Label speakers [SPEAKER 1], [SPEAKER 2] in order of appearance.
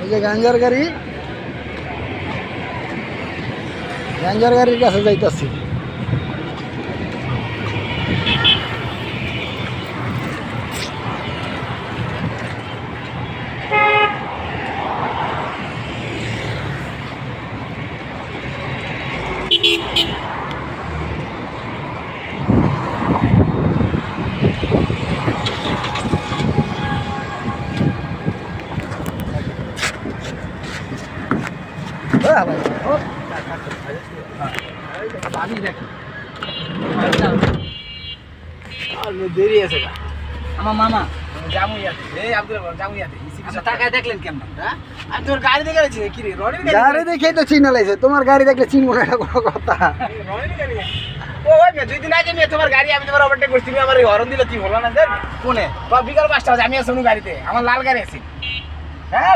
[SPEAKER 1] এই যে গাঞ্জার গাড়ির কাছে যাইতাছি।
[SPEAKER 2] দেরি আছে
[SPEAKER 3] আমার মামা
[SPEAKER 2] টাকায় দেখলেন কেমন? আমি তোর গাড়ি দেখে গেছি কি রে? রনির
[SPEAKER 1] গাড়ি দেখে তো চিনা লাগছে, তোমার গাড়ি দেখলে চিনবো না, এটা কোনো কথা?
[SPEAKER 2] রনির গাড়ি। ও ওই মেয়ে, 2 দিন আগে মেয়ে তোমার গাড়ি আমি তোমার ওভারটেক করছি, তুমি আমার হরন দিলে তুই হলো না দেখ কোনে? বিকাল 5টা বাজে আমি আসছি গাড়িতে, আমার লাল গাড়ি আছে। হ্যাঁ